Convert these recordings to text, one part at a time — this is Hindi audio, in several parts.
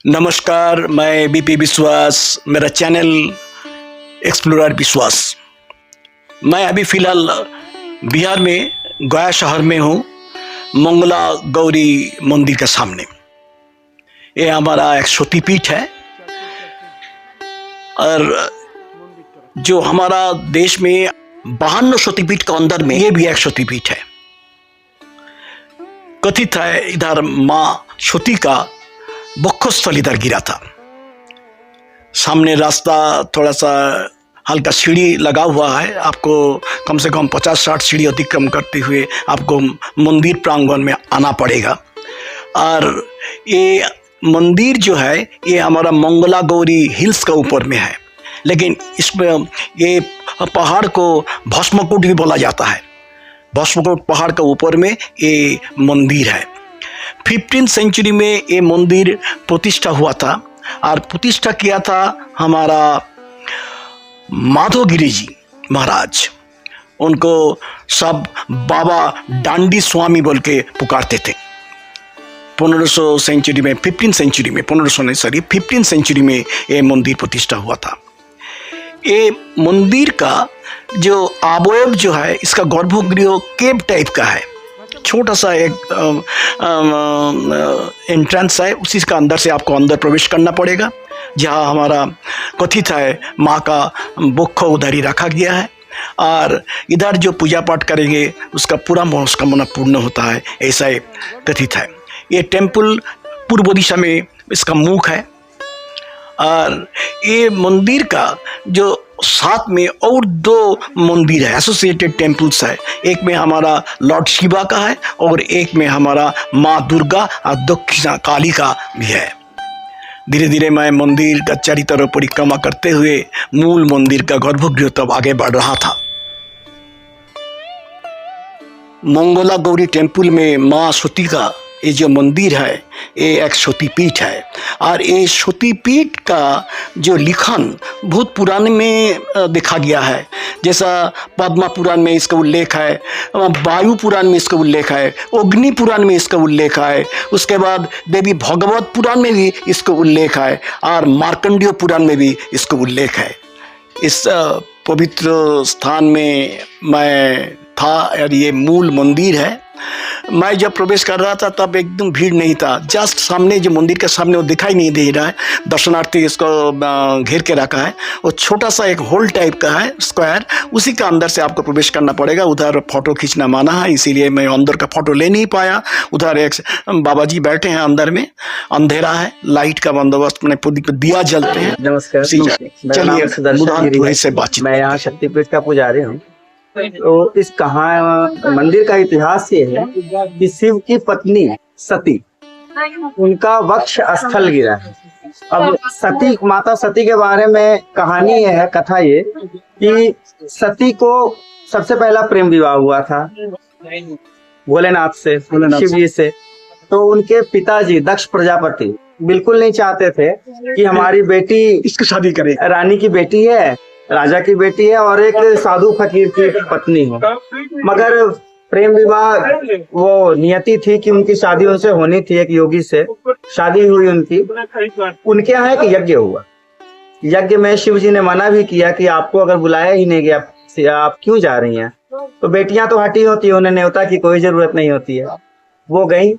नमस्कार, मैं बीपी विश्वास, मेरा चैनल एक्सप्लोरर विश्वास। मैं अभी फ़िलहाल बिहार में गया शहर में हूँ, मंगला गौरी मंदिर के सामने। ये हमारा एक शक्तिपीठ है और जो हमारा देश में 52 शक्तिपीठ के अंदर में ये भी एक शक्तिपीठ है। कथित है इधर माँ सती का वक्षस्थल इधर गिरा था। सामने रास्ता थोड़ा सा हल्का सीढ़ी लगा हुआ है, आपको कम से कम 50-60 सीढ़ी अतिक्रम करते हुए आपको मंदिर प्रांगण में आना पड़ेगा। और ये मंदिर जो है ये हमारा मंगला गौरी हिल्स का ऊपर में है, लेकिन इसमें ये पहाड़ को भस्मकुट भी बोला जाता है। भस्मकुट पहाड़ के ऊपर में ये मंदिर है। 15वीं सेंचुरी में ये मंदिर प्रतिष्ठा हुआ था और प्रतिष्ठा किया था हमारा माधवगिरी जी महाराज। उनको सब बाबा डांडी स्वामी बोल के पुकारते थे। 1500 सेंचुरी में 15 सेंचुरी में 1500 नहीं सॉरी 15 सेंचुरी में ये मंदिर प्रतिष्ठा हुआ था। ये मंदिर का जो अवयव जो है, इसका गर्भगृह केव टाइप का है। छोटा सा एक एंट्रेंस है, उसी का अंदर से आपको अंदर प्रवेश करना पड़ेगा। जहाँ हमारा कथित है माँ का वक्ष उधर ही रखा गया है और इधर जो पूजा पाठ करेंगे उसका पूरा मनोकामना पूर्ण होता है, ऐसा कथित है। ये टेम्पल पूर्व दिशा में इसका मुख है और ये मंदिर का जो साथ में और 2 मंदिर है, एसोसिएटेड टेम्पल्स है। एक में हमारा लॉर्ड शिवा का है और एक में हमारा माँ दुर्गा और दक्षिणा काली का भी है। धीरे धीरे मैं मंदिर का चारों तरफ परिक्रमा करते हुए मूल मंदिर का गर्भगृह तब आगे बढ़ रहा था। मंगला गौरी टेम्पल में माँ सती का ये जो मंदिर है ये एक शक्तिपीठ है और ये शक्तिपीठ का जो लिखन बहुत पुराने में देखा गया है। जैसा पद्मा पुराण में इसका उल्लेख है, वायु पुराण में इसका उल्लेख है, अग्नि पुराण में इसका उल्लेख है, उसके बाद देवी भागवत पुराण में भी इसका उल्लेख है और मार्कंडेय पुराण में भी इसका उल्लेख है। इस पवित्र स्थान में मैं था और ये मूल मंदिर है। मैं जब प्रवेश कर रहा था तब एकदम भीड़ नहीं था। जस्ट सामने जो मंदिर के सामने वो दिखाई नहीं दे रहा है, दर्शनार्थी इसको घेर के रखा है। वो छोटा सा एक होल टाइप का है स्क्वायर, उसी का अंदर से आपको प्रवेश करना पड़ेगा। उधर फोटो खींचना माना है, इसीलिए मैं अंदर का फोटो ले नहीं पाया। उधर एक बाबा जी बैठे हैं अंदर में, अंधेरा है, लाइट का बंदोबस्त मैंने दिया जलते हैं। नमस्कार, चलिए से बातचीत। मैं यहाँ शक्तिपीठ का पुजारी हूँ। तो इस मंदिर का इतिहास ये है कि शिव की पत्नी सती, उनका वक्ष स्थल गिरा है। अब सती, माता सती के बारे में कहानी ये है, कथा ये कि सती को सबसे पहला प्रेम विवाह हुआ था भोलेनाथ से, शिव जी से। तो उनके पिताजी दक्ष प्रजापति बिल्कुल नहीं चाहते थे कि हमारी बेटी इसकी शादी करे। रानी की बेटी है, राजा की बेटी है और एक साधु फकीर की पत्नी हो। मगर प्रेम विवाह वो नियति थी कि उनकी शादी उनसे होनी थी, एक योगी से शादी हुई उनकी। उनके यहाँ एक यज्ञ हुआ। यज्ञ में शिव जी ने मना भी किया कि आपको अगर बुलाया ही नहीं गया आप क्यों जा रही हैं। तो बेटियां तो हटी होती है, उन्हें न्योता की कोई जरूरत नहीं होती है, वो गई।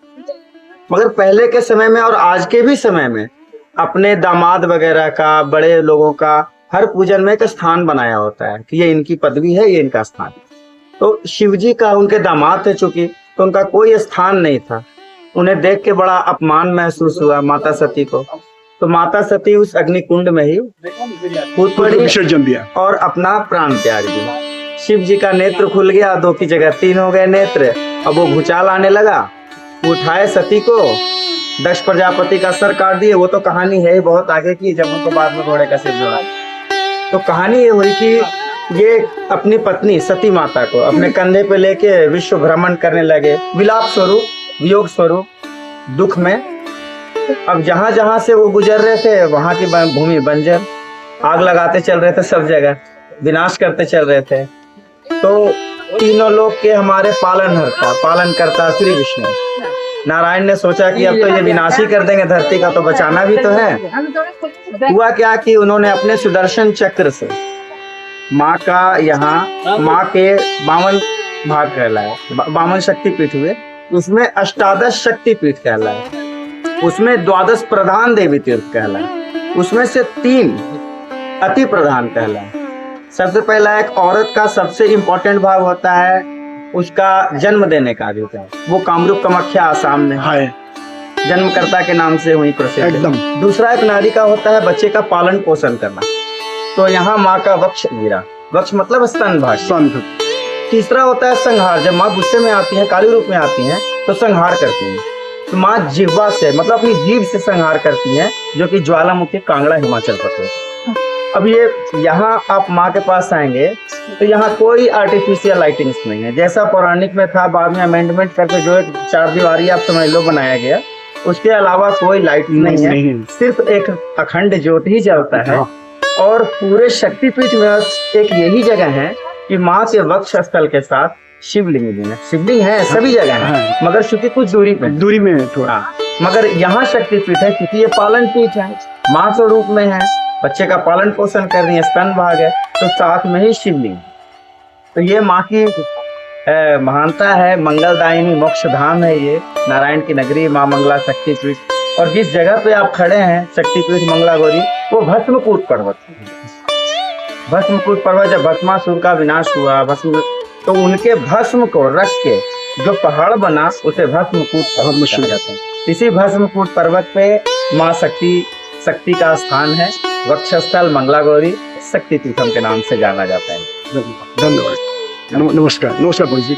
मगर पहले के समय में और आज के भी समय में अपने दामाद वगैरह का, बड़े लोगों का हर पूजन में एक स्थान बनाया होता है कि ये इनकी पदवी है, ये इनका स्थान। तो शिवजी का, उनके दामाद थे चूंकि, तो उनका कोई स्थान नहीं था। उन्हें देख के बड़ा अपमान महसूस हुआ माता सती को। तो माता सती उस अग्निकुंड में ही कूद पड़ी, विसर्जन दिया और अपना प्राण त्याग दिया। शिव जी का नेत्र खुल गया, 2 की जगह 3 हो गए नेत्र। अब वो भूचाल आने लगा, उठाए सती को, दक्ष प्रजापति का सर काट दिए। वो तो कहानी है बहुत आगे की, जब उनको बाद में घोड़े का सिर जोड़ा। तो कहानी ये हुई कि ये अपनी पत्नी सती माता को अपने कंधे पे लेके विश्व भ्रमण करने लगे, विलाप स्वरूप, वियोग स्वरूप, दुख में। अब जहां जहां से वो गुजर रहे थे वहां की भूमि बंजर, आग लगाते चल रहे थे, सब जगह विनाश करते चल रहे थे। तो तीनों लोग के हमारे पालन करता श्री विष्णु, नारायण ने सोचा कि अब तो ये विनाशी कर देंगे धरती का, तो बचाना भी तो है। हुआ क्या कि उन्होंने अपने सुदर्शन चक्र से माँ का यहाँ माँ के 52 भाग कहलाए, 52 शक्तिपीठ हुए, उसमें 18 शक्तिपीठ कहलाए, उसमें 12 प्रधान देवी तीर्थ कहलाए, उसमें से 3 अति प्रधान कहलाए। सबसे पहला एक औरत का सबसे इम्पोर्टेंट भाव होता है उसका जन्म देने का अधिकार, वो कामरूप कामाख्या आसाम में है, जन्मकर्ता के नाम से हुई प्रसिद्ध एकदम। दूसरा एक नारी का होता है बच्चे का पालन पोषण करना, तो यहाँ माँ का वक्ष गिरा, वक्ष मतलब स्तन भाग। तीसरा होता है संहार, जब माँ गुस्से में आती है, काली रूप में आती है तो संहार करती है, तो माँ जिह्वा से मतलब अपनी जीभ से संहार करती है, जो कि ज्वालामुखी कांगड़ा हिमाचल प्रदेश। अब ये यहाँ आप माँ के पास आएंगे तो यहाँ कोई आर्टिफिशियल लाइटिंग्स नहीं है, जैसा पौराणिक में था, बाद में अमेंडमेंट करके जो एक 4 दीवारी आप समझ लो बनाया गया, उसके अलावा कोई लाइट नहीं है, सिर्फ एक अखंड ज्योति ही जलता है। और पूरे शक्तिपीठ में एक यही जगह है कि माँ के वक्ष स्थल के साथ शिवलिंग भी है, शिवलिंग है सभी जगह है, मगर चूंकि कुछ दूरी में थोड़ा, मगर यहाँ शक्तिपीठ है क्योंकि ये पालन पीठ है, माँ के रूप में है, बच्चे का पालन पोषण कर रही है, स्तन भाग है, तो साथ में ही शिवलिंग। तो ये माँ की महानता है, मंगलदायिनी मोक्ष धाम है, ये नारायण की नगरी माँ मंगला शक्तिपीठ। और जिस जगह पे आप खड़े हैं शक्तिपीठ मंगला गौरी, वो भस्मकूट पर्वत, भस्मकूट पर्वत जब भस्मासुर का विनाश हुआ, भस्म, तो उनके भस्म को रख के जो पहाड़ बना उसे भस्मकूट पर्वत कहा जाता है। इसी भस्मकूट पर्वत पे माँ शक्ति का स्थान है, वक्षस्थल मंगला गौरी शक्तिपीठम के नाम से जाना जाता है। धन्यवाद। नमस्कार। नमस्कार गुरु जी।